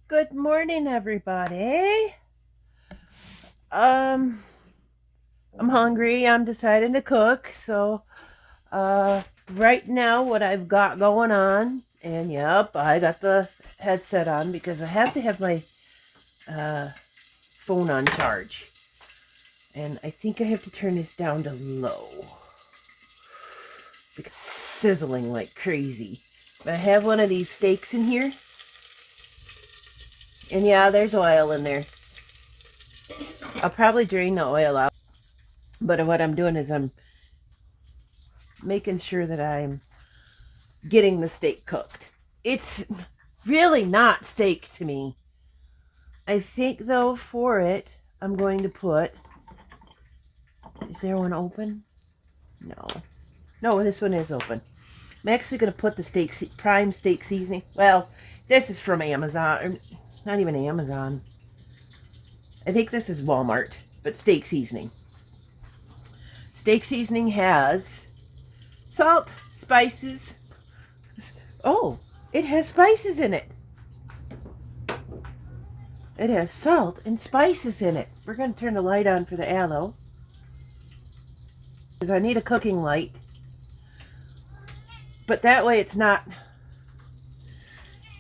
Good morning, everybody. I'm hungry. I'm deciding to cook. So, right now, what I've got going on, and yep, I got the headset on because I have to have my uh, phone on charge. And I think I have to turn this down to low because it's sizzling like crazy. But I have one of these steaks in here. And yeah, there's oil in there. I'll probably drain the oil out. But what I'm doing is I'm making sure that I'm getting the steak cooked. It's really not steak to me. I think, though, for it, I'm going to put... Is there one open? No. No, this one is open. I'm actually going to put the prime steak seasoning. Well, this is from Amazon. Or not even Amazon. I think this is Walmart, but steak seasoning. Steak seasoning has salt, spices. Oh, it has spices in it. It has salt and spices in it. We're going to turn the light on for the aloe, because I need a cooking light. But that way it's not...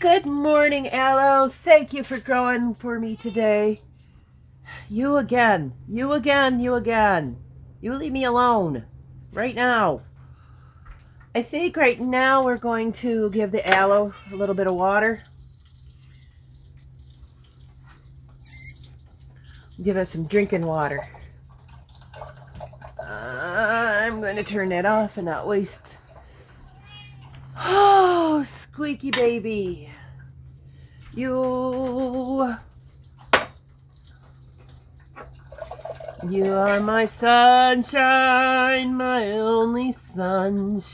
Good morning, aloe. Thank you for growing for me today. You again. You again. You again. You leave me alone. Right now. I think right now we're going to give the aloe a little bit of water. Give it some drinking water. I'm going to turn that off and not waste... Oh, squeaky baby. You are my sunshine, my only sunshine.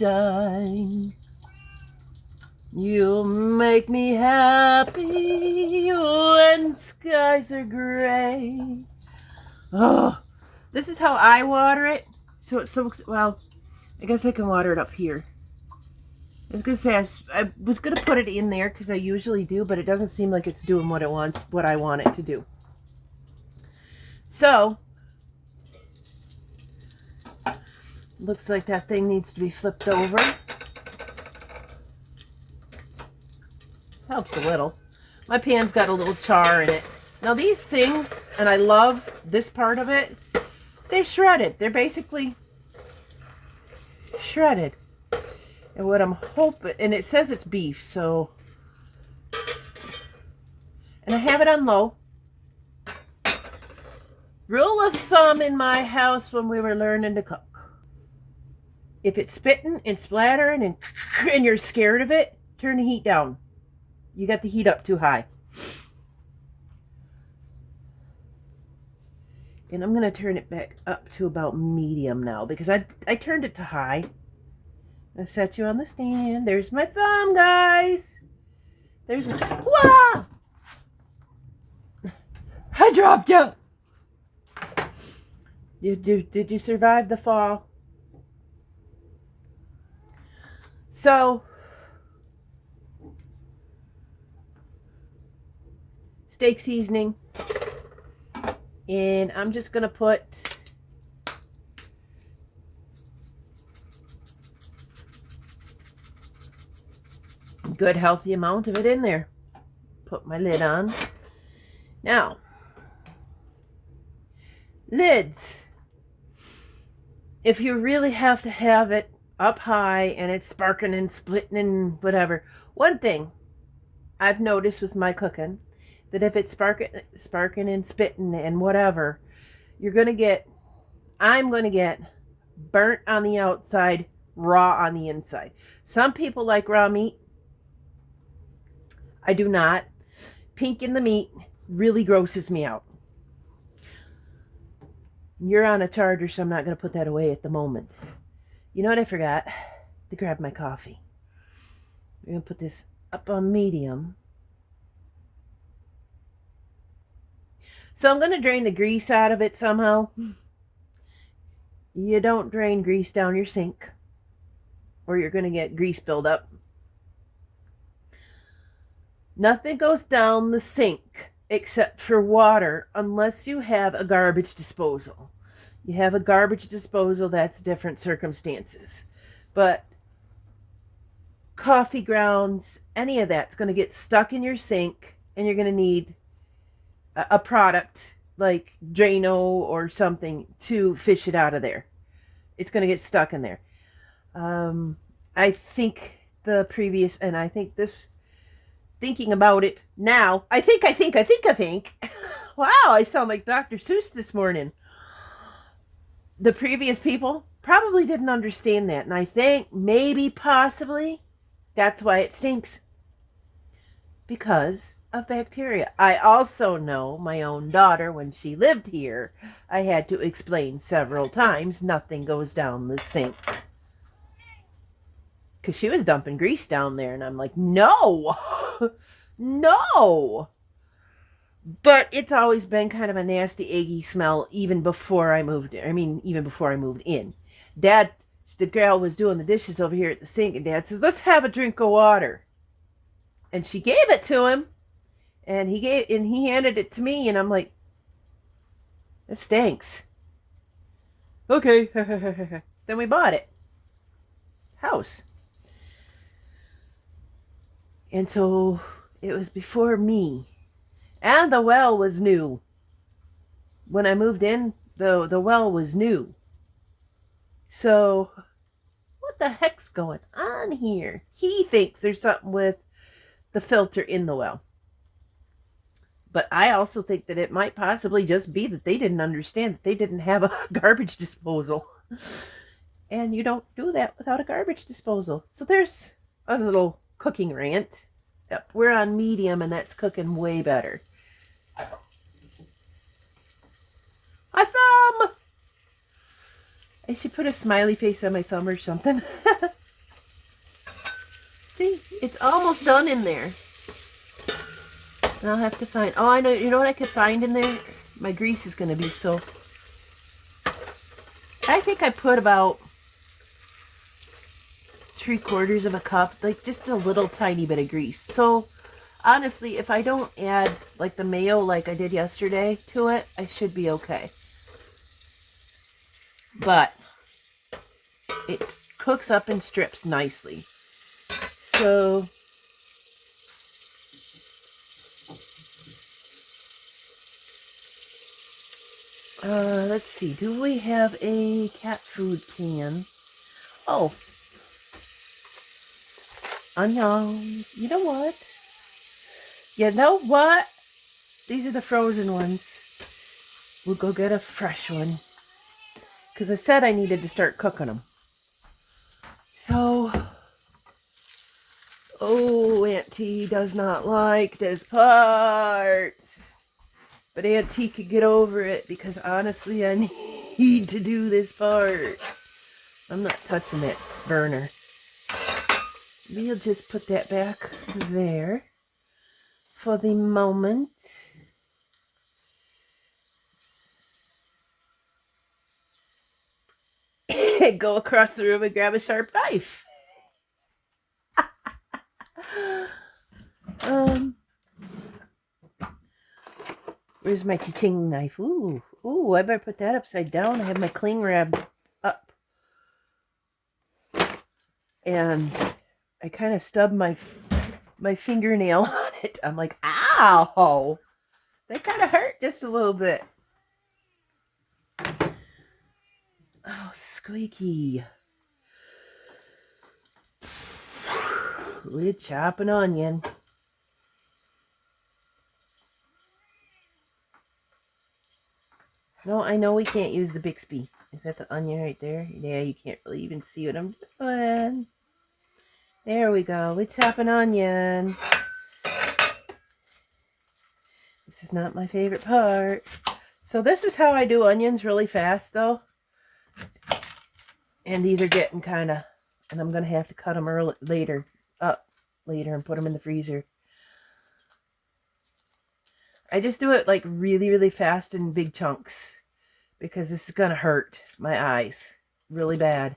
You make me happy when skies are gray. Oh, this is how I water it. So it's so, well, I guess I can water it up here. I was going to say, I was going to put it in there because I usually do, but it doesn't seem like it's doing what I want it to do. So, looks like that thing needs to be flipped over. Helps a little. My pan's got a little char in it. Now these things, and I love this part of it, they're shredded. They're basically shredded. And what I'm hoping, and it says it's beef, so, and I have it on low. Rule of thumb in my house when we were learning to cook. If it's spitting and splattering and you're scared of it, turn the heat down. You got the heat up too high. And I'm going to turn it back up to about medium now because I turned it to high. I set you on the stand. There's my thumb, guys. There's... Whoa! I dropped you. Did you survive the fall? So, steak seasoning. And I'm just going to put a good healthy amount of it in there. Put my lid on. Now, lids. If you really have to have it up high and it's sparking and splitting and whatever. One thing I've noticed with my cooking, that if it's sparking and spitting and whatever, I'm going to get burnt on the outside, raw on the inside. Some people like raw meat. I do not. Pink in the meat really grosses me out. You're on a charger, so I'm not going to put that away at the moment. You know what I forgot? To grab my coffee. We're going to put this up on medium. So I'm going to drain the grease out of it somehow. You don't drain grease down your sink, or you're going to get grease buildup. Nothing goes down the sink except for water unless you have a garbage disposal. You have a garbage disposal, that's different circumstances. But coffee grounds, any of that's going to get stuck in your sink, and you're going to need a product like Drano or something to fish it out of there. It's going to get stuck in there. I think the previous, and I think this, thinking about it now, I think. Wow, I sound like Dr. Seuss this morning. The previous people probably didn't understand that, and I think maybe possibly that's why it stinks. Because of bacteria. I also know my own daughter, when she lived here, I had to explain several times nothing goes down the sink. Because she was dumping grease down there, and I'm like, no, no. But it's always been kind of a nasty, eggy smell even before I moved in. I mean, even before I moved in. Dad, the girl was doing the dishes over here at the sink, and Dad says, let's have a drink of water. And she gave it to him, and he handed it to me, and I'm like, it stinks. Okay. Then we bought it. House. And so it was before me. And the well was new. When I moved in, the well was new. So, what the heck's going on here? He thinks there's something with the filter in the well. But I also think that it might possibly just be that they didn't understand that they didn't have a garbage disposal. And you don't do that without a garbage disposal. So there's a little cooking rant. Yep, we're on medium, and that's cooking way better. My thumb! I should put a smiley face on my thumb or something. See, it's almost done in there. And I'll have to find... Oh, I know. You know what I could find in there? My grease is going to be so... I think I put about 3/4 of a cup. Like, just a little tiny bit of grease. So, honestly, if I don't add, like, the mayo like I did yesterday to it, I should be okay. But it cooks up in strips nicely. So... let's see. Do we have a cat food can? Oh. Onions. You know what? These are the frozen ones. We'll go get a fresh one. Because I said I needed to start cooking them. So. Oh, Aunt T does not like this part. But Aunt T could get over it because honestly I need to do this part. I'm not touching that burner. We'll just put that back there for the moment. Go across the room and grab a sharp knife. Where's my cha-ching knife? Ooh, I better put that upside down. I have my cling wrap up. And I kind of stubbed my fingernail on it. I'm like, ow! That kind of hurt just a little bit. Oh, squeaky. We're chopping onion. No, I know we can't use the Bixby. Is that the onion right there? Yeah, you can't really even see what I'm doing. There we go. We're chopping onion. This is not my favorite part. So this is how I do onions really fast, though. And these are getting kind of... And I'm going to have to cut them later and put them in the freezer. I just do it like really, really fast in big chunks. Because this is going to hurt my eyes really bad.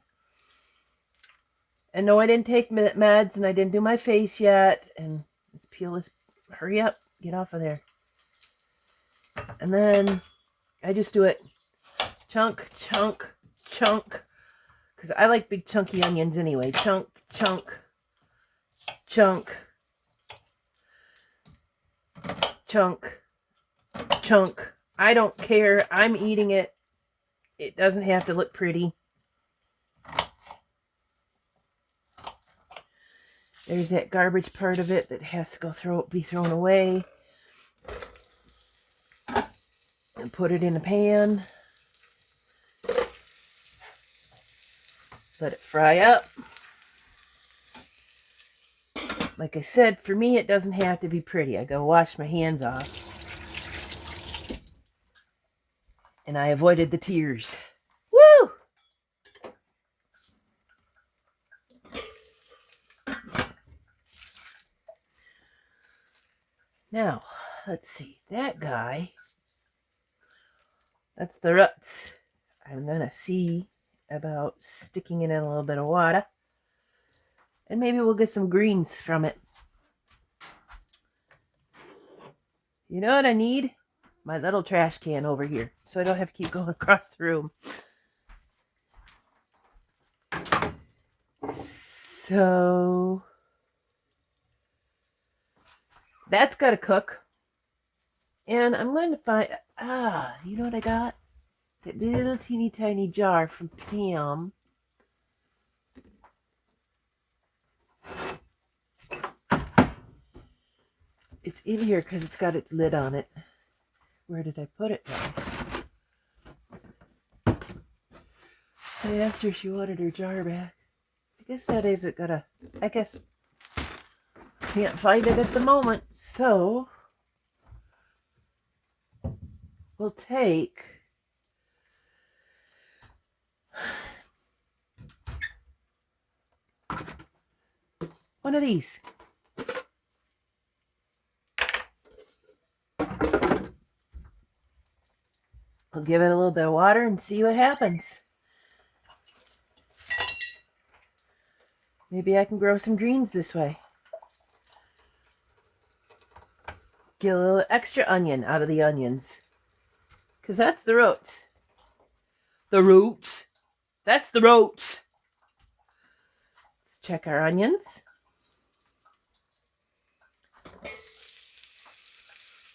And no, I didn't take meds and I didn't do my face yet. And let's peel this hurry up. Get off of there. And then I just do it chunk, chunk, chunk. Because I like big chunky onions anyway. Chunk, chunk, chunk, chunk, chunk. I don't care. I'm eating it. It doesn't have to look pretty. There's that garbage part of it that has to go be thrown away. And put it in a pan. Let it fry up. Like I said, for me, it doesn't have to be pretty. I go wash my hands off. And I avoided the tears. Woo! Now, let's see. That guy, that's the roots. I'm going to see about sticking it in a little bit of water. And maybe we'll get some greens from it. You know what I need? My little trash can over here. So I don't have to keep going across the room. So that's got to cook. And I'm going to find... you know what I got? That little teeny tiny jar from Pam. It's in here because it's got its lid on it. Where did I put it now? I asked her if she wanted her jar back. I guess that isn't gonna... I guess... Can't find it at the moment. So... We'll take... one of these. We'll give it a little bit of water and see what happens. Maybe I can grow some greens this way. Get a little extra onion out of the onions. Because that's the roots. The roots. That's the roots. Let's check our onions.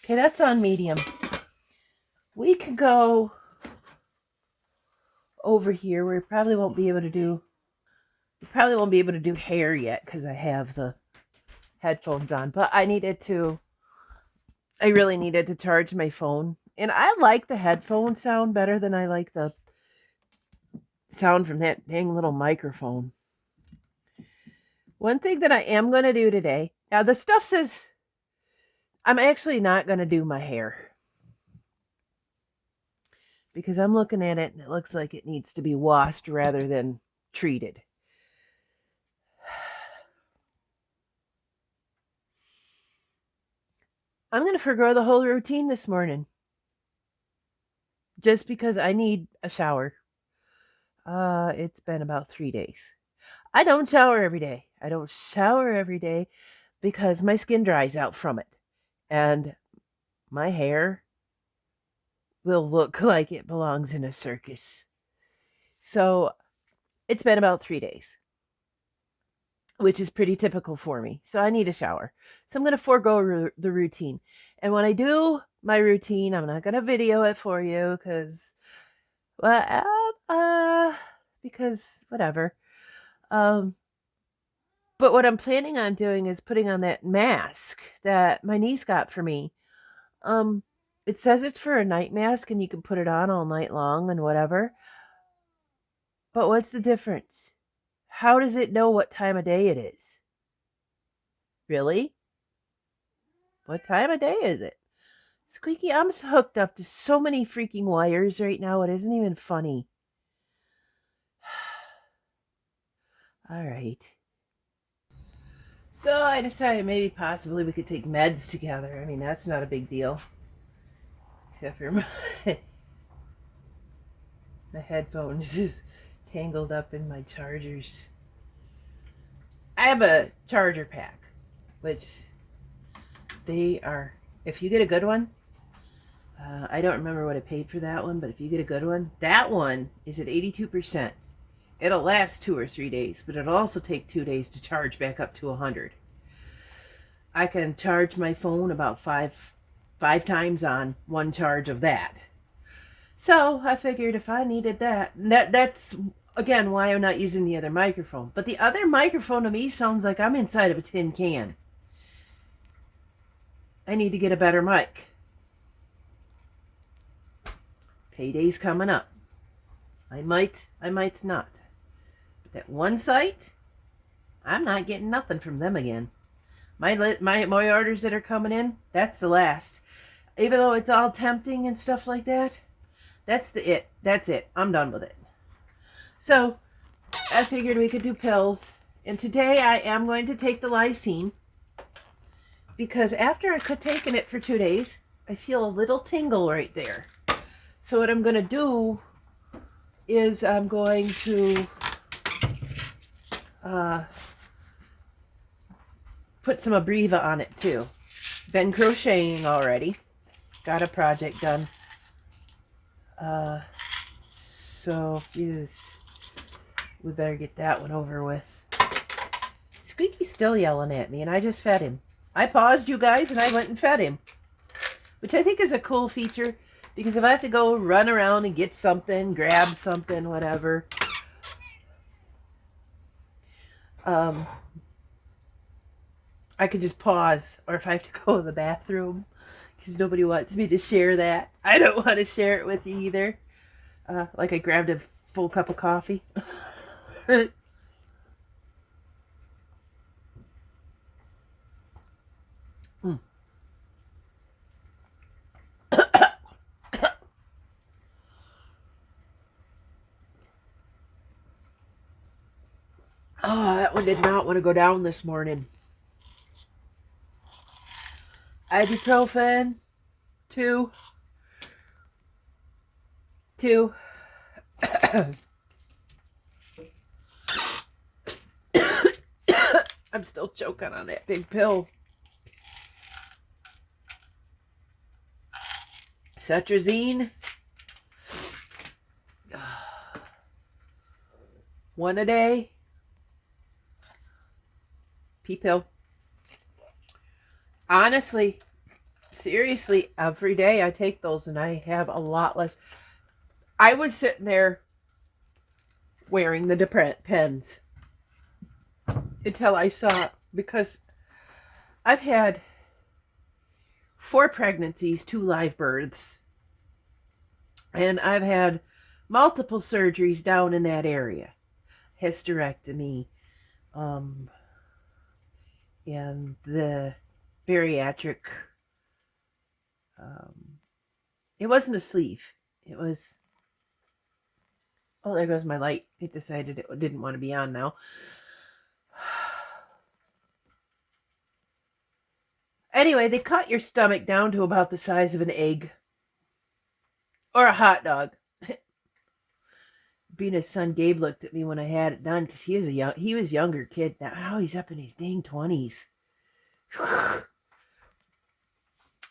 Okay, that's on medium. We could go over here where we probably won't be able to do hair yet because I have the headphones on. But I really needed to charge my phone. And I like the headphone sound better than I like the sound from that dang little microphone. One thing that I am going to do today, now the stuff says I'm actually not going to do my hair. Because I'm looking at it and it looks like it needs to be washed rather than treated. I'm going to forgo the whole routine this morning. Just because I need a shower. It's been about 3 days. I don't shower every day. I don't shower every day because my skin dries out from it. And my hair will look like it belongs in a circus. So it's been about 3 days, which is pretty typical for me. So I need a shower. So I'm going to forego the routine. And when I do my routine, I'm not going to video it for you because whatever. But what I'm planning on doing is putting on that mask that my niece got for me. It says it's for a night mask and you can put it on all night long and whatever. But what's the difference? How does it know what time of day it is? Really? What time of day is it? Squeaky, I'm hooked up to so many freaking wires right now. It isn't even funny. All right. So I decided maybe possibly we could take meds together. I mean, that's not a big deal. Except for my headphones is tangled up in my chargers. I have a charger pack, which They are, if you get a good one, I don't remember what I paid for that one, but if you get a good one, that one is at 82%. It'll last 2 or 3 days, but it'll also take 2 days to charge back up to 100. I can charge my phone about five times on one charge of that. So I figured if I needed that's again why I'm not using the other microphone. But the other microphone to me sounds like I'm inside of a tin can. I need to get a better mic. Payday's coming up. I might not. But that one site, I'm not getting nothing from them again. My orders that are coming in, that's the last. Even though it's all tempting and stuff like that, that's it. I'm done with it. So I figured we could do pills. And today I am going to take the lysine, because after I could taken it for 2 days, I feel a little tingle right there. So what I'm going to do is I'm going to put some Abreva on it too. Been crocheting already. Got a project done. So we better get that one over with. Squeaky's still yelling at me, and I just fed him. I paused, you guys, and I went and fed him, which I think is a cool feature, because if I have to go run around and get something, grab something, whatever, I could just pause. Or if I have to go to the bathroom, because nobody wants me to share that. I don't want to share it with you either. Like I grabbed a full cup of coffee. Oh, that one did not want to go down this morning. Ibuprofen, two. I'm still choking on that big pill. Cetrazine. One a day. P-pill. Honestly, seriously, every day I take those and I have a lot less. I was sitting there wearing the Depends until I saw, because I've had 4 pregnancies, 2 live births, and I've had multiple surgeries down in that area. Hysterectomy, and the bariatric, it wasn't a sleeve, it was, oh, there goes my light. It decided it didn't want to be on now. Anyway, they cut your stomach down to about the size of an egg. Or a hot dog. Venus' son Gabe looked at me when I had it done, because he was a younger kid. Now he's up in his dang 20s.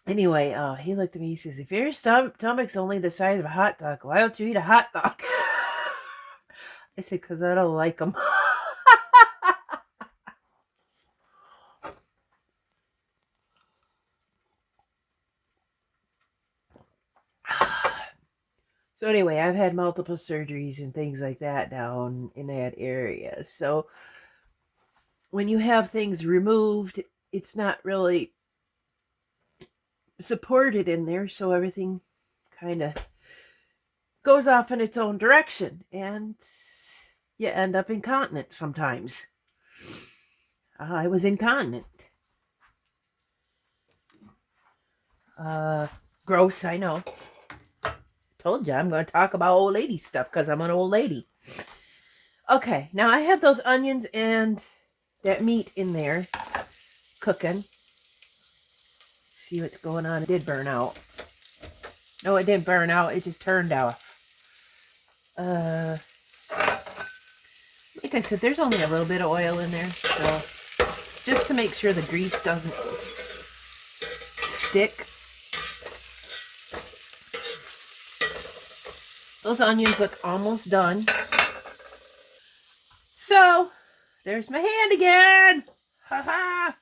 Anyway, he looked at me, he says, if your stomach's only the size of a hot dog, why don't you eat a hot dog? I said, because I don't like them. So anyway, I've had multiple surgeries and things like that down in that area. So when you have things removed, it's not really supported in there. So everything kind of goes off in its own direction. And you end up incontinent sometimes. I was incontinent. Gross, I know. Told you I'm going to talk about old lady stuff because I'm an old lady. Okay, now I have those onions and that meat in there cooking. See what's going on. It did burn out. No, it didn't burn out. It just turned off. Like I said, there's only a little bit of oil in there. So just to make sure the grease doesn't stick. Those onions look almost done. So, there's my hand again. Ha-ha.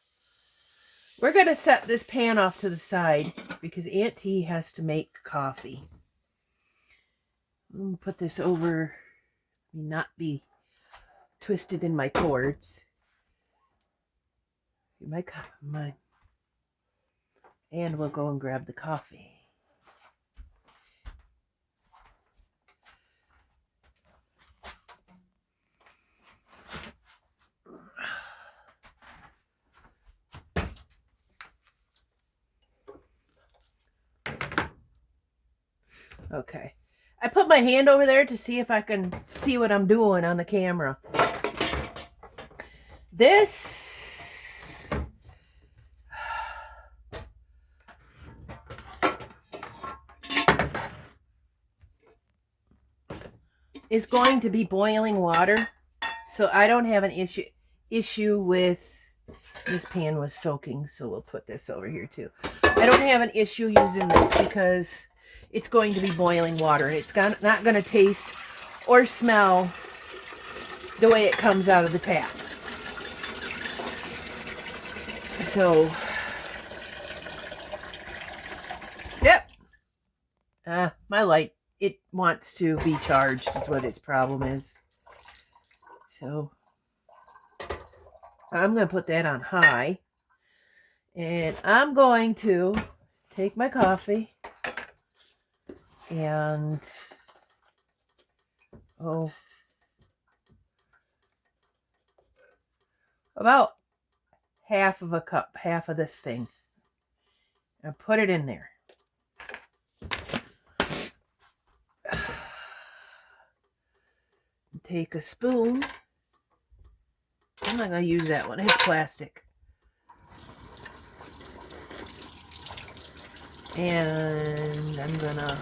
We're going to set this pan off to the side because Aunt T has to make coffee. I'm going to put this over, not be twisted in my cords. And we'll go and grab the coffee. Okay. I put my hand over there to see if I can see what I'm doing on the camera. This is going to be boiling water, so I don't have an issue with this pan was soaking, so we'll put this over here too. I don't have an issue using this because it's going to be boiling water. It's not going to taste or smell the way it comes out of the tap. So, yep. My light, it wants to be charged is what its problem is. So, I'm going to put that on high. And I'm going to take my coffee and about half of a cup, half of this thing, and put it in there. Take a spoon. I'm not going to use that one. It's plastic. And I'm going to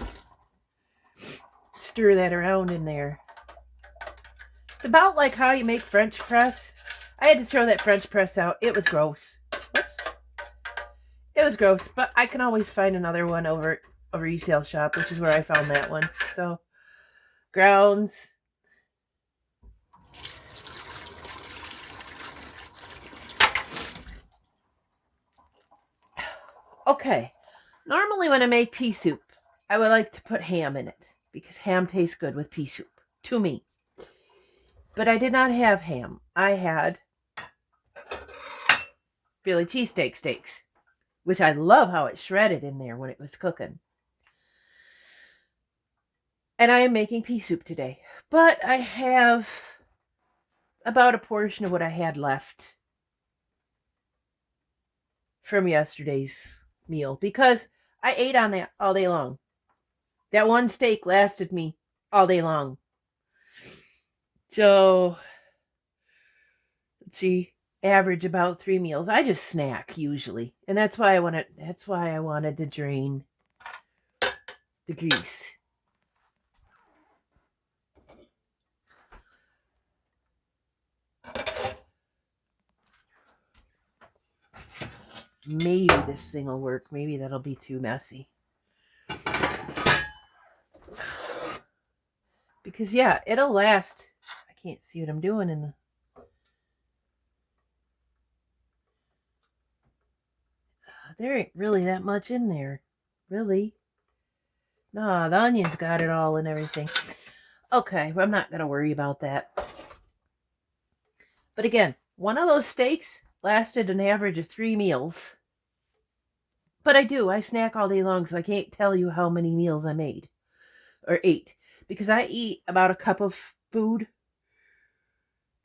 stir that around in there. It's about like how you make French press. I had to throw that French press out. It was gross. Whoops. It was gross, but I can always find another one over at a resale shop, which is where I found that one. So, grounds. Okay. Normally when I make pea soup, I would like to put ham in it because ham tastes good with pea soup, to me. But I did not have ham. I had Philly cheesesteak steaks, which I love how it shredded in there when it was cooking. And I am making pea soup today. But I have about a portion of what I had left from yesterday's meal because I ate on that all day long. That one steak lasted me all day long. So, let's see, average about 3 meals. I just snack usually. And that's why I wanted to drain the grease. Maybe this thing will work. Maybe that'll be too messy. Because, yeah, it'll last. I can't see what I'm doing in the... There ain't really that much in there. Really. Nah, the onions got it all and everything. Okay, I'm not going to worry about that. But again, one of those steaks lasted an average of 3 meals. But I snack all day long, so I can't tell you how many meals I made. Or ate. Because I eat about a cup of food.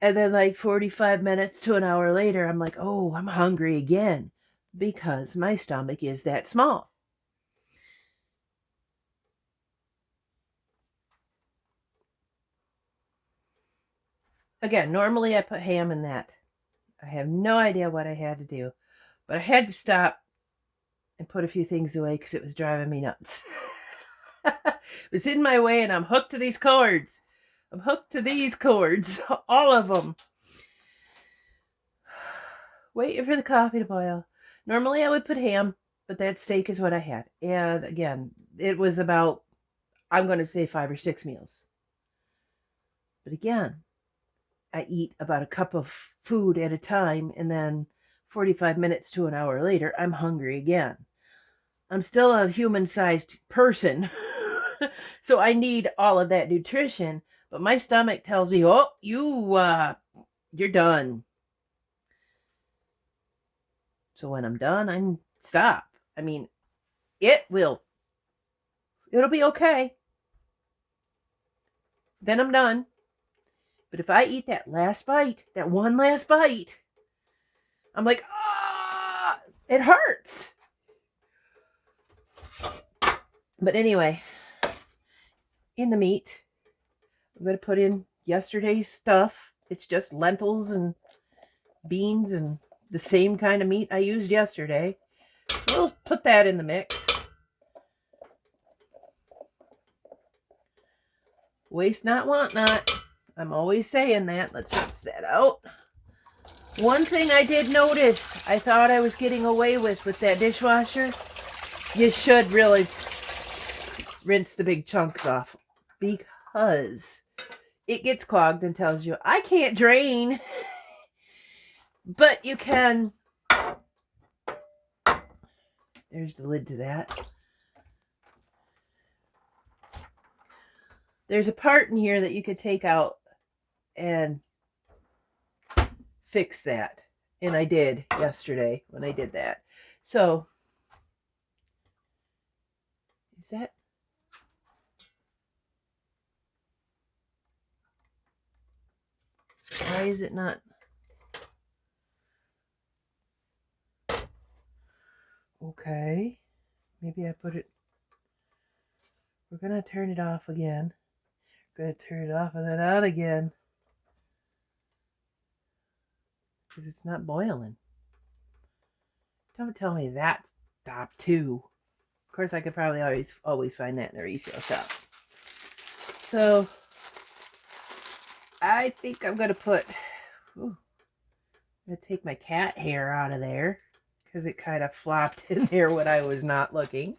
And then like 45 minutes to an hour later, I'm like, oh, I'm hungry again. Because my stomach is that small. Again, normally I put ham in that. I have no idea what I had to do. But I had to stop and put a few things away because it was driving me nuts. It was in my way and I'm hooked to these cords. I'm hooked to these cords. All of them. Waiting for the coffee to boil. Normally I would put ham But that steak is what I had. And again, it was about, I'm going to say 5 or 6 meals. But again, I eat about a cup of food at a time, and then 45 minutes to an hour later, I'm hungry again. I'm still a human-sized person, so I need all of that nutrition, but my stomach tells me, oh, you're done. So when I'm done, I'm stop. I mean, it'll be okay. Then I'm done. But if I eat that last bite, that one last bite, I'm like, it hurts. But anyway, in the meat, I'm going to put in yesterday's stuff. It's just lentils and beans and the same kind of meat I used yesterday. So we'll put that in the mix. Waste not, want not. I'm always saying that. Let's rinse that out. One thing I did notice, I thought I was getting away with that dishwasher. You should really rinse the big chunks off because it gets clogged and tells you, I can't drain. But you can. There's the lid to that. There's a part in here that you could take out and fix that. And I did yesterday when I did that. So, is that? Why is it not? Okay. Maybe I put it. We're going to turn it off again. We're going to turn it off and then on again. Because it's not boiling. Don't tell me that stopped too. Of course, I could probably always find that in a resale shop. So, I think I'm going to put... I'm going to take my cat hair out of there. Because it kind of flopped in there when I was not looking.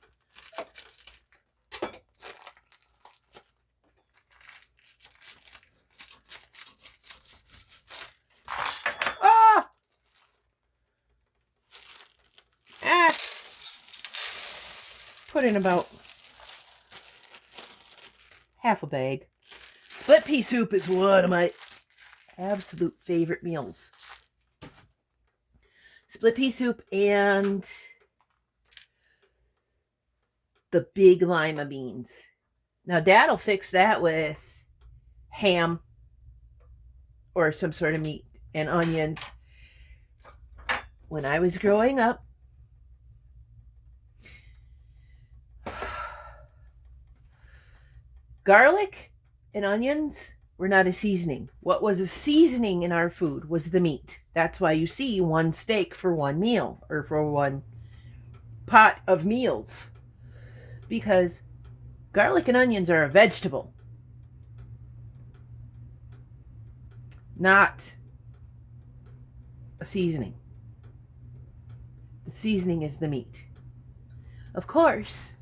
Put in about half a bag. Split pea soup is one of my absolute favorite meals. Split pea soup and the big lima beans. Now, Dad'll fix that with ham or some sort of meat and onions. When I was growing up, garlic and onions were not a seasoning. What was a seasoning in our food was the meat. That's why you see one steak for one meal or for one pot of meals. Because garlic and onions are a vegetable, not a seasoning. The seasoning is the meat. Of course,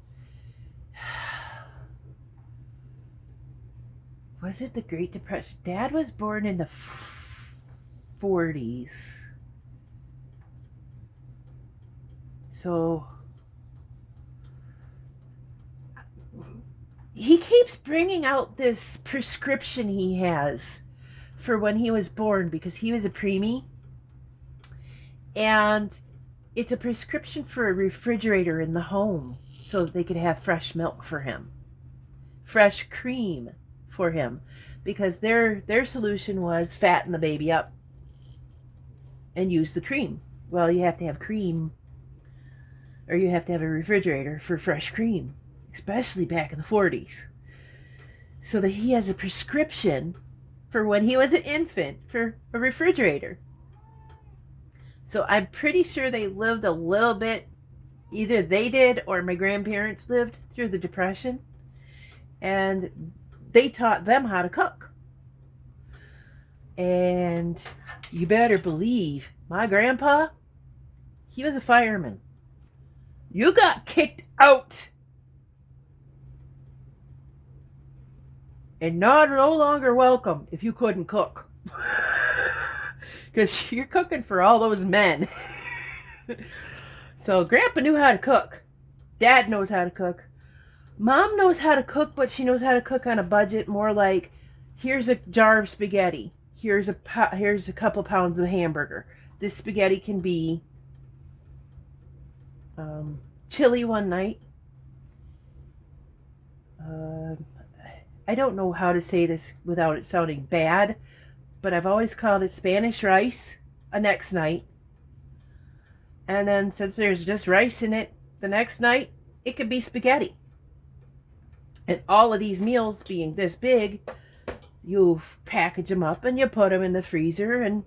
was it the Great Depression? Dad was born in the 40s. So he keeps bringing out this prescription he has for when he was born because he was a preemie. And it's a prescription for a refrigerator in the home so they could have fresh milk for him. Fresh cream for him. Because their solution was fatten the baby up and use the cream. Well, you have to have cream or you have to have a refrigerator for fresh cream. Especially back in the 40s. So that he has a prescription for when he was an infant for a refrigerator. So I'm pretty sure they lived a little bit, either they did or my grandparents lived through the Depression. And they taught them how to cook. And you better believe my grandpa, he was a fireman. You got kicked out. And no longer welcome if you couldn't cook. Because you're cooking for all those men. So Grandpa knew how to cook. Dad knows how to cook. Mom knows how to cook, but she knows how to cook on a budget. More like, here's a jar of spaghetti. Here's a couple pounds of hamburger. This spaghetti can be chili one night. I don't know how to say this without it sounding bad, but I've always called it Spanish rice a next night. And then since there's just rice in it the next night, it could be spaghetti. And all of these meals being this big, you package them up and you put them in the freezer and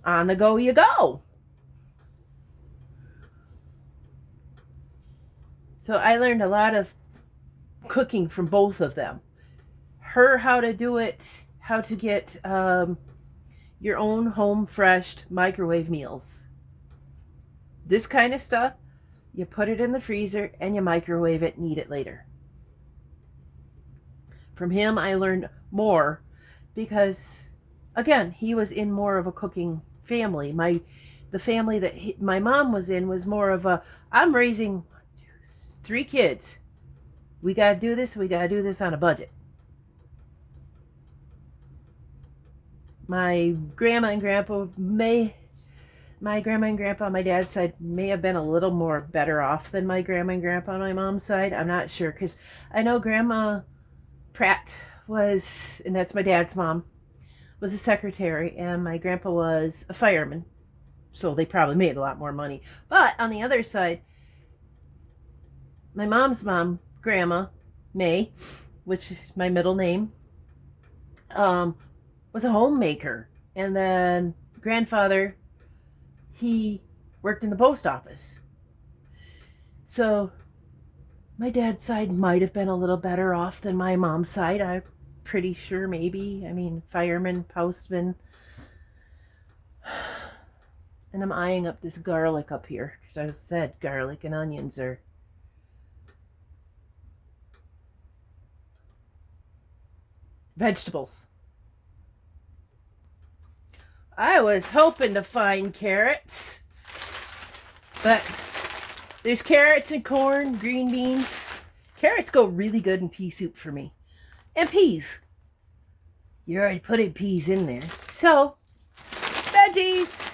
on the go you go. So I learned a lot of cooking from both of them. Her how to do it, how to get your own home fresh microwave meals. This kind of stuff, you put it in the freezer and you microwave it and eat it later. From him I learned more because, again, he was in more of a cooking family. The family that my mom was in was more of a, I'm raising 3 kids. We got to do this. We got to do this on a budget. My grandma and grandpa on my dad's side may have been a little more better off than my grandma and grandpa on my mom's side. I'm not sure, because I know Grandma Pratt was, and that's my dad's mom, was a secretary, and my grandpa was a fireman. So they probably made a lot more money. But on the other side, my mom's mom, Grandma May, which is my middle name, was a homemaker. And then grandfather, he worked in the post office. So my dad's side might have been a little better off than my mom's side. I'm pretty sure, maybe. I mean, fireman, postman. And I'm eyeing up this garlic up here, because I said garlic and onions are vegetables. I was hoping to find carrots, but there's carrots and corn, green beans. Carrots go really good in pea soup for me. And peas. You already put peas in there. So, veggies.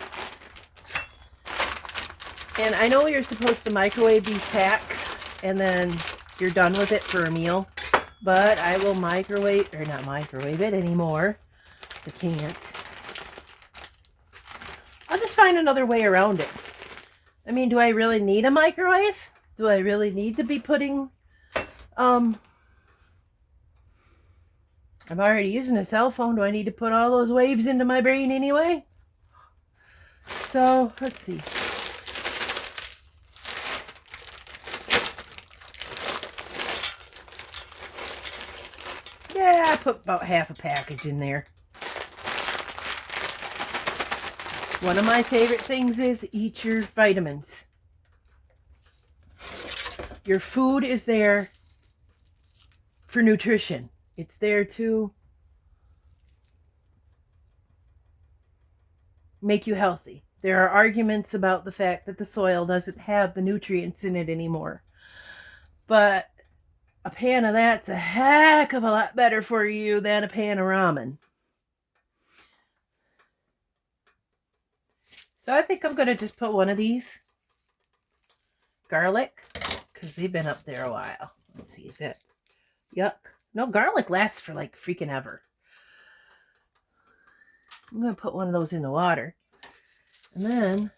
And I know you're supposed to microwave these packs and then you're done with it for a meal. But I will not microwave it anymore. I can't. I'll just find another way around it. I mean, do I really need a microwave? Do I really need to be putting, I'm already using a cell phone. Do I need to put all those waves into my brain anyway? So, let's see. Yeah, I put about half a package in there. One of my favorite things is eat your vitamins. Your food is there for nutrition. It's there to make you healthy. There are arguments about the fact that the soil doesn't have the nutrients in it anymore. But a pan of that's a heck of a lot better for you than a pan of ramen. So I think I'm going to just put one of these. Garlic. Because they've been up there a while. Let's see, is it? Yuck. No, garlic lasts for like freaking ever. I'm going to put one of those in the water. And then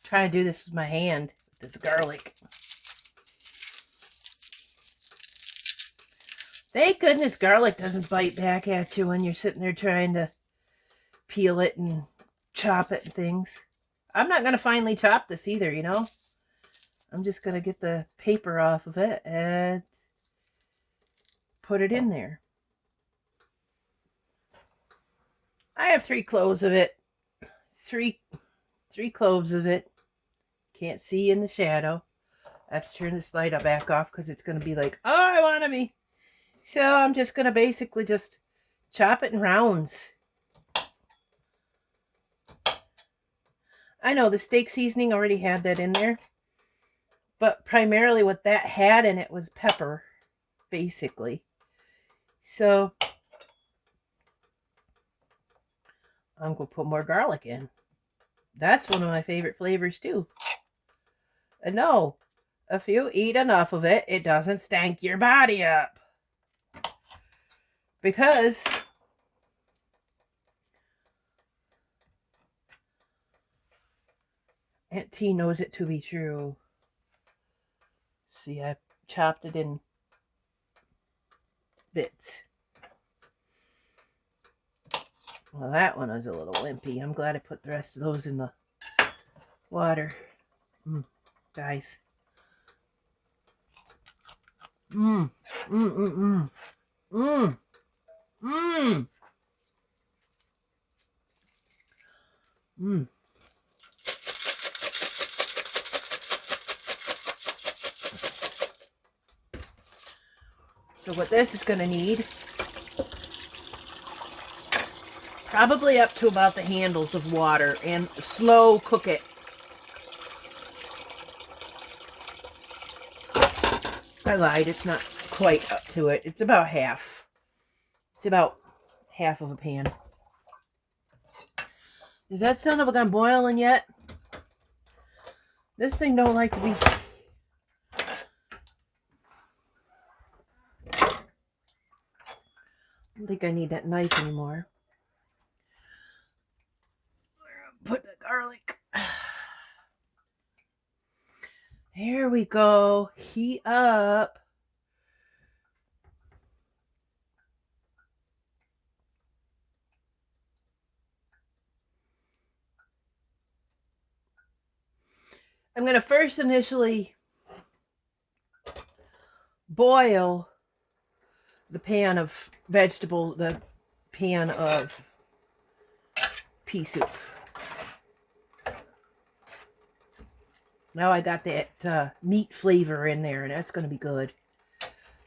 try to do this with my hand, this garlic. Thank goodness garlic doesn't bite back at you when you're sitting there trying to peel it and chop it and things. I'm not going to finely chop this either, you know. I'm just going to get the paper off of it and put it in there. I have 3 cloves of it. Three cloves of it. Can't see in the shadow. I have to turn this light back off because it's going to be like, oh, I want to be. So I'm just going to basically just chop it in rounds. I know the steak seasoning already had that in there. But primarily what that had in it was pepper, basically. So I'm going to put more garlic in. That's one of my favorite flavors too. And no, if you eat enough of it, it doesn't stank your body up. Because Aunt T knows it to be true. See, I chopped it in bits. Well, that one was a little wimpy. I'm glad I put the rest of those in the water. Guys. Mmm. Mmm, mmm, mmm. Mmm. Mmm. Mmm. So what this is going to need, probably up to about the handles of water, and slow cook it. I lied, it's not quite up to it. It's about half. It's about half of a pan. Is that son of a gun boiling yet? This thing don't like to be... I don't think I need that knife anymore. Put the garlic. There we go. Heat up. I'm going to first initially boil the pan of vegetable, the pan of pea soup. Now I got that meat flavor in there, and that's going to be good.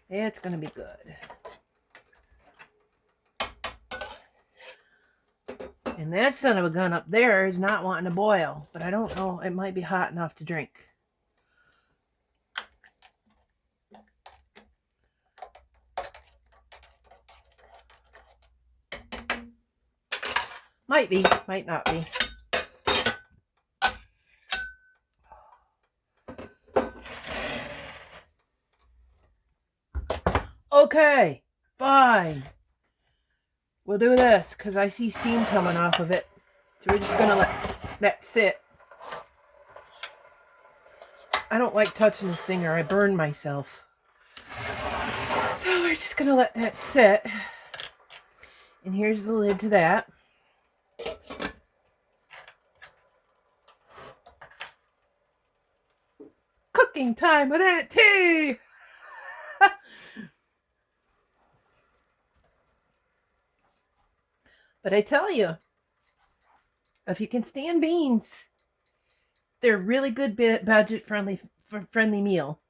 It's going to be good. And that son of a gun up there is not wanting to boil, but I don't know. It might be hot enough to drink. Might be, might not be. Okay, fine. We'll do this because I see steam coming off of it. So we're just going to let that sit. I don't like touching this thing or I burn myself. So we're just going to let that sit. And here's the lid to that. Cooking time with Aunt T! But I tell you, if you can stand beans, they're a really good budget friendly meal.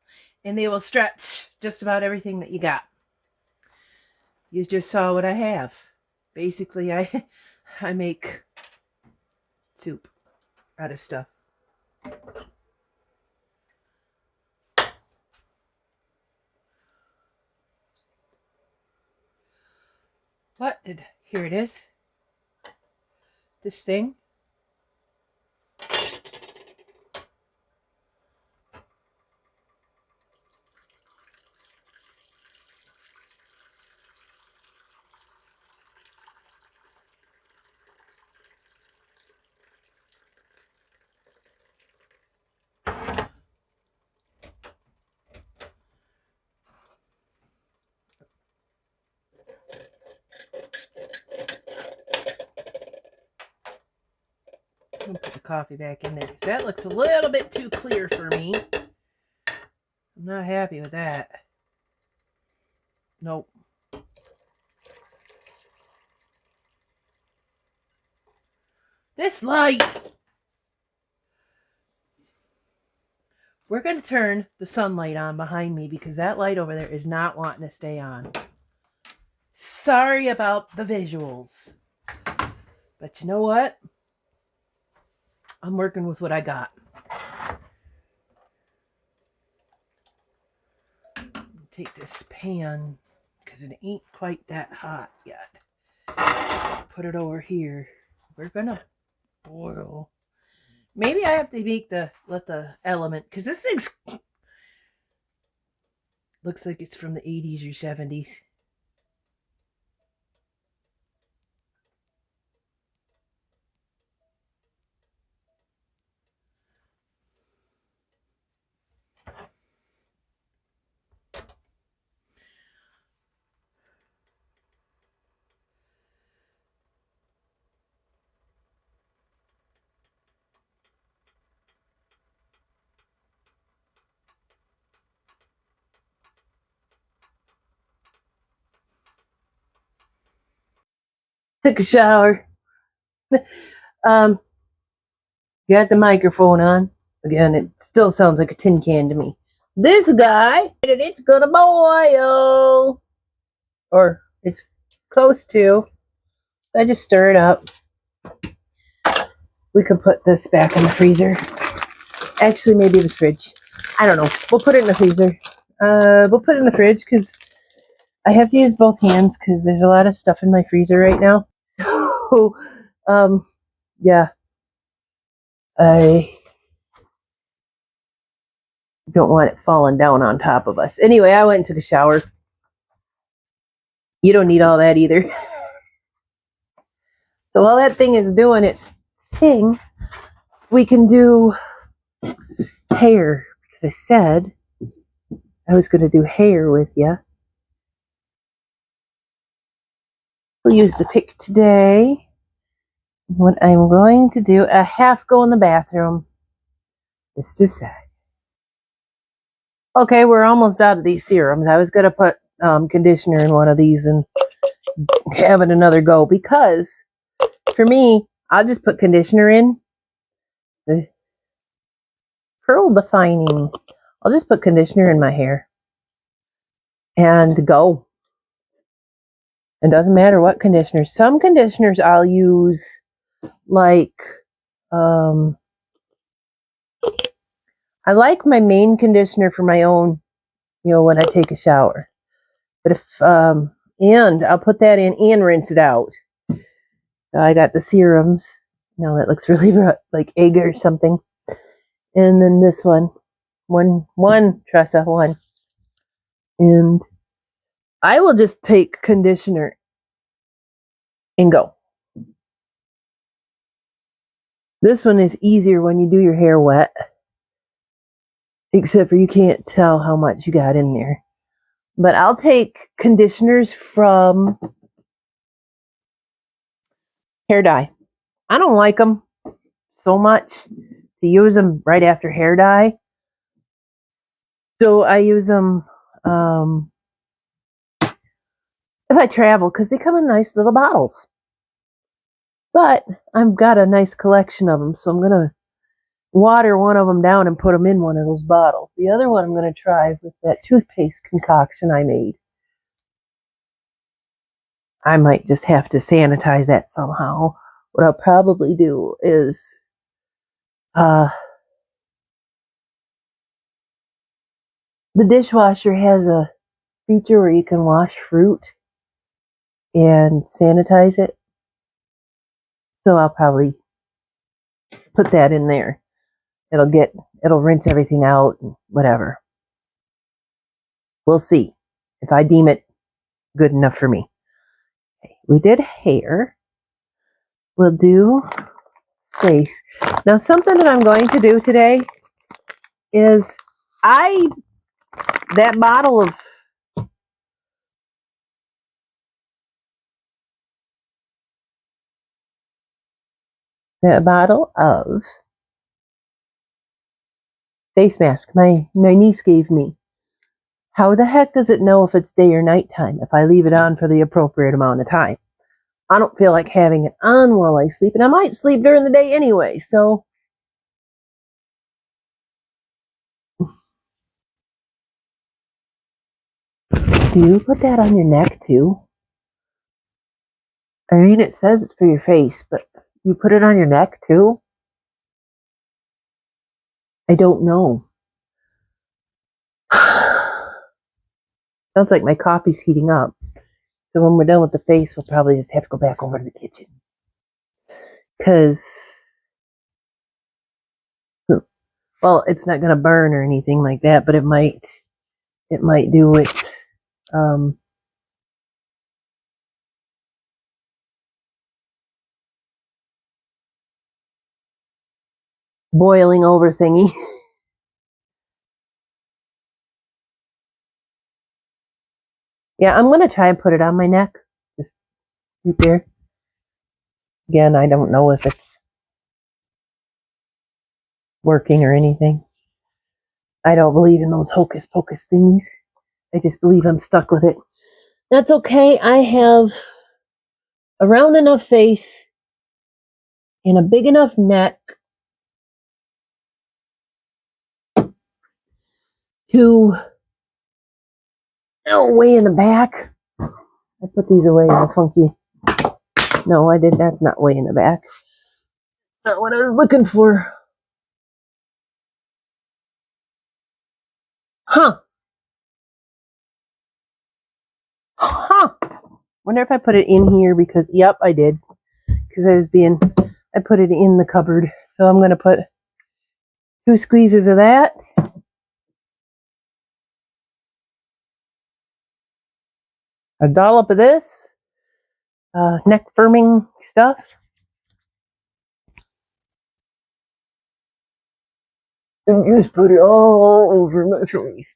And they will stretch just about everything that you got. You just saw what I have. Basically, I make soup out of stuff. Here it is. This thing. I'm gonna put the coffee back in there because that looks a little bit too clear for me. I'm not happy with that. Nope. This light. We're going to turn the sunlight on behind me because that light over there is not wanting to stay on. Sorry about the visuals. But you know what? I'm working with what I got. Take this pan because it ain't quite that hot yet. Put it over here. We're going to boil. Maybe I have to let the element, because this thing's looks like it's from the 80s or 70s. Took a shower. Got the microphone on. Again, it still sounds like a tin can to me. This guy, it's gonna boil. Or it's close to. I just stir it up. We could put this back in the freezer. Actually, maybe the fridge. I don't know. We'll put it in the freezer. We'll put it in the fridge because I have to use both hands because there's a lot of stuff in my freezer right now. So, yeah. I don't want it falling down on top of us. Anyway, I went and took a shower. You don't need all that either. So while that thing is doing its thing, we can do hair. Because I said I was going to do hair with you. We'll use the pick today. What I'm going to do, a half go in the bathroom. Just a sec. Okay, we're almost out of these serums. I was going to put conditioner in one of these and have it another go because for me, I'll just put conditioner in. The curl defining. I'll just put conditioner in my hair and go. It doesn't matter what conditioner. Some conditioners I'll use like I like my main conditioner for my own, when I take a shower. But if and I'll put that in and rinse it out. So I got the serums. No, that looks really like egg or something. And then this one Tressa, one. And I will just take conditioner and go. This one is easier when you do your hair wet. Except for you can't tell how much you got in there. But I'll take conditioners from Hair Dye. I don't like them so much to use them right after hair dye. So I use them if I travel because they come in nice little bottles. But I've got a nice collection of them, so I'm going to water one of them down and put them in one of those bottles. The other one I'm going to try with that toothpaste concoction I made. I might just have to sanitize that somehow. What I'll probably do is the dishwasher has a feature where you can wash fruit and sanitize it. So I'll probably put that in there. It'll rinse everything out and whatever. We'll see if I deem it good enough for me. Okay, we did hair. We'll do face. Now something that I'm going to do today is that bottle of a bottle of face mask my niece gave me. How the heck does it know if it's day or nighttime if I leave it on for the appropriate amount of time? I don't feel like having it on while I sleep, and I might sleep during the day anyway, so. Do you put that on your neck too? I mean, it says it's for your face, but you put it on your neck too? I don't know. Sounds like my coffee's heating up. So when we're done with the face, we'll probably just have to go back over to the kitchen. Because, well, it's not going to burn or anything like that, but it might do it. Boiling over thingy. Yeah, I'm going to try and put it on my neck. Just right there. Again, I don't know if it's working or anything. I don't believe in those hocus pocus thingies. I just believe I'm stuck with it. That's okay. I have a round enough face and a big enough neck to way in the back. I put these away in the funky. No, I did. That's not way in the back. Not what I was looking for. Huh. Wonder if I put it in here because, yep, I did. Because I put it in the cupboard. So I'm going to put 2 squeezes of that. A dollop of this. Neck firming stuff. And just put it all over my face.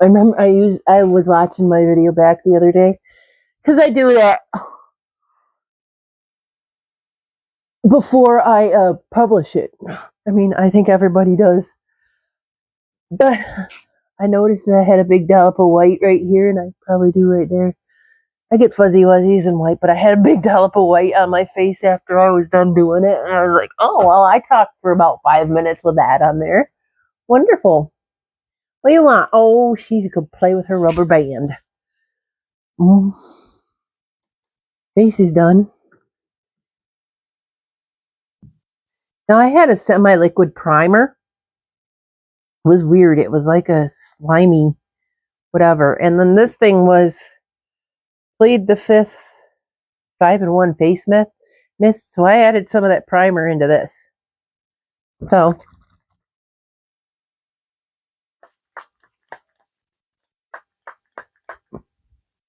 I remember I was watching my video back the other day. Because I do that before I publish it. I mean, I think everybody does. But I noticed that I had a big dollop of white right here, and I probably do right there. I get fuzzy wuzzies and white, but I had a big dollop of white on my face after I was done doing it. And I was like, oh, well, I talked for about 5 minutes with that on there. Wonderful. What do you want? Oh, she could play with her rubber band. Face is done. Now, I had a semi-liquid primer. It was weird. It was like a slimy whatever. And then this thing was Plead the Fifth 5-in-1 face mist. So I added some of that primer into this. So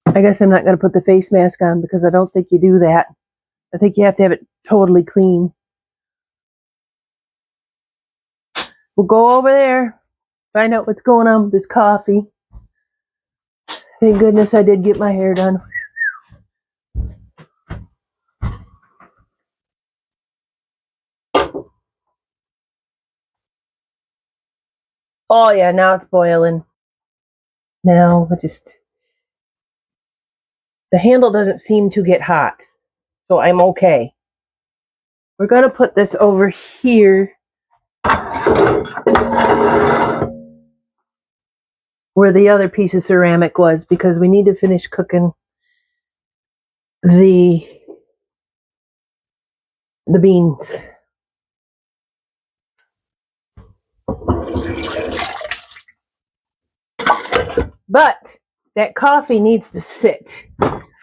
I guess I'm not going to put the face mask on because I don't think you do that. I think you have to have it totally clean. We'll go over there, find out what's going on with this coffee. Thank goodness I did get my hair done. Oh yeah, now it's boiling. Now the handle doesn't seem to get hot, so I'm okay. We're going to put this over here where the other piece of ceramic was because we need to finish cooking the beans. But that coffee needs to sit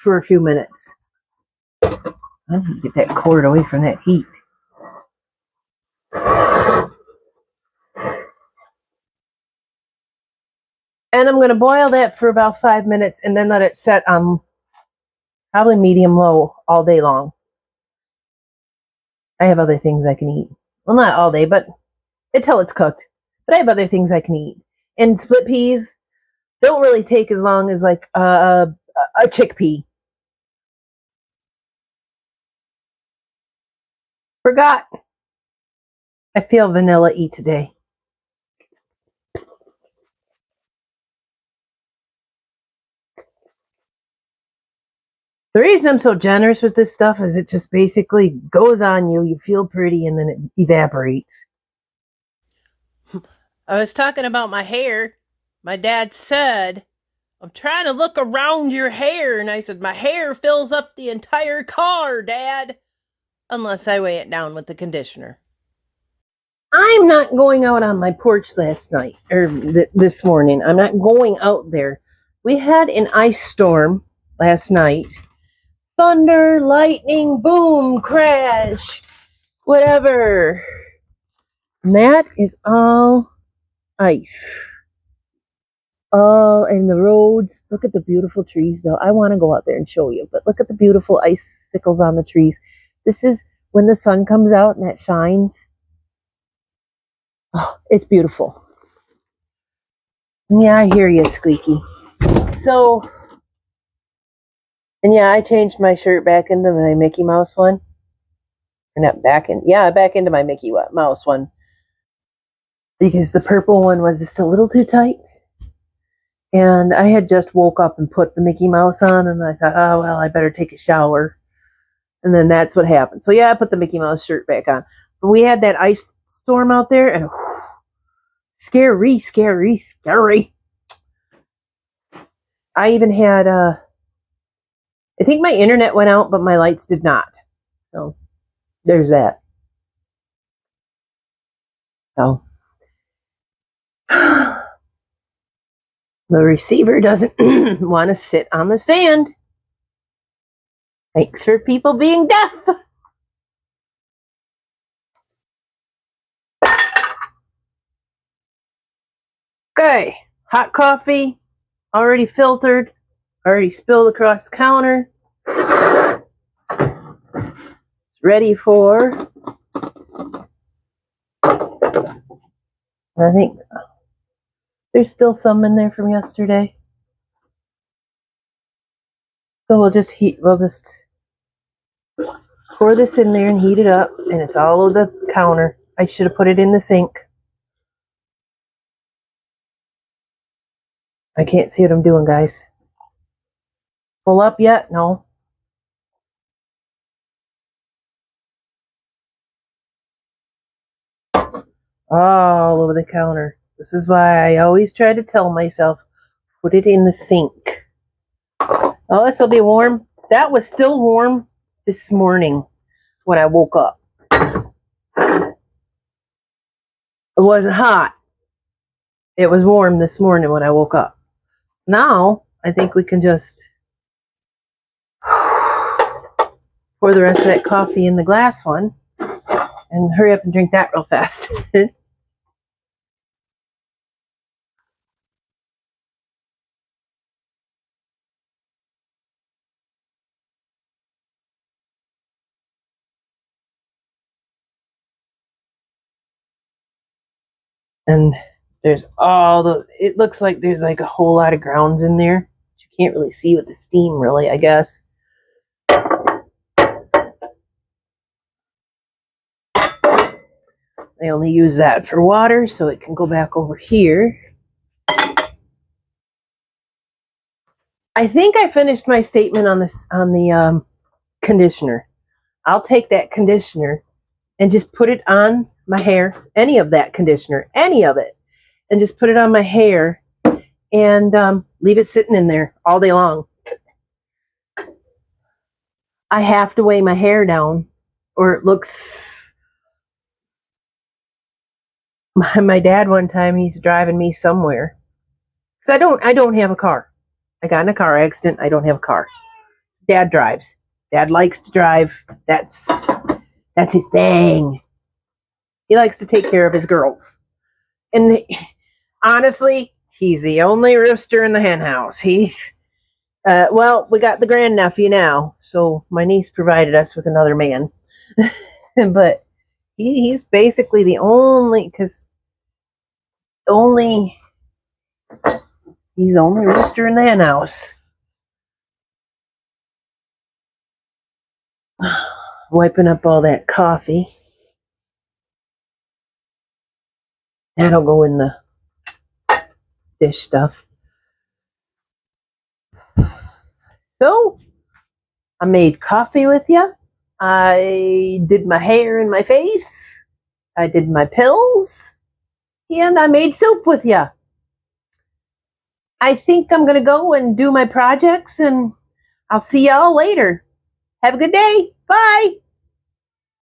for a few minutes. I need to get that cord away from that heat. And I'm going to boil that for about 5 minutes and then let it set on probably medium-low all day long. I have other things I can eat. Well, not all day, but until it's cooked. But I have other things I can eat. And split peas don't really take as long as like a chickpea. Forgot. I feel vanilla-y today. The reason I'm so generous with this stuff is it just basically goes on you, you feel pretty, and then it evaporates. I was talking about my hair. My dad said, I'm trying to look around your hair. And I said, my hair fills up the entire car, Dad. Unless I weigh it down with the conditioner. I'm not going out on my porch last night, or this morning. I'm not going out there. We had an ice storm last night. Thunder, lightning, boom, crash, whatever. And that is all ice. All in the roads. Look at the beautiful trees, though. I want to go out there and show you, but look at the beautiful icicles on the trees. This is when the sun comes out and that shines. Oh, it's beautiful. Yeah, I hear you, Squeaky. So, and yeah, I changed my shirt back into my Mickey Mouse one. Or not back in, yeah, back into my Mickey Mouse one. Because the purple one was just a little too tight. And I had just woke up and put the Mickey Mouse on, and I thought, oh, well, I better take a shower. And then that's what happened. So, yeah, I put the Mickey Mouse shirt back on. But we had that ice storm out there, and scary, scary, scary. I even had, I think my internet went out, but my lights did not. So, there's that. So, the receiver doesn't want to sit on the stand. Thanks for people being deaf. Okay, hot coffee, already filtered, already spilled across the counter. It's ready for, I think there's still some in there from yesterday. So we'll just pour this in there and heat it up, and it's all over the counter. I should have put it in the sink. I can't see what I'm doing, guys. Full up yet? No. All over the counter. This is why I always try to tell myself, put it in the sink. Oh, this will be warm. That was still warm this morning when I woke up. It wasn't hot. It was warm this morning when I woke up. Now, I think we can just pour the rest of that coffee in the glass one and hurry up and drink that real fast. And there's it looks like there's like a whole lot of grounds in there. You can't really see with the steam, really, I guess. I only use that for water, so it can go back over here. I think I finished my statement on the conditioner. I'll take that conditioner and just put it on my hair, any of that conditioner, any of it, and just put it on my hair and leave it sitting in there all day long. I have to weigh my hair down, or it looks. My dad one time, he's driving me somewhere because I don't have a car. I got in a car accident. I don't have a car. Dad drives. Dad likes to drive. That's his thing. He likes to take care of his girls. And honestly, he's the only rooster in the hen house. He's, well, we got the grandnephew now. So my niece provided us with another man. But he's basically the only, he's the only rooster in the hen house. wiping up all that coffee. That'll go in the dish stuff. So, I made coffee with you. I did my hair and my face. I did my pills. And I made soup with you. I think I'm going to go and do my projects, and I'll see y'all later. Have a good day. Bye.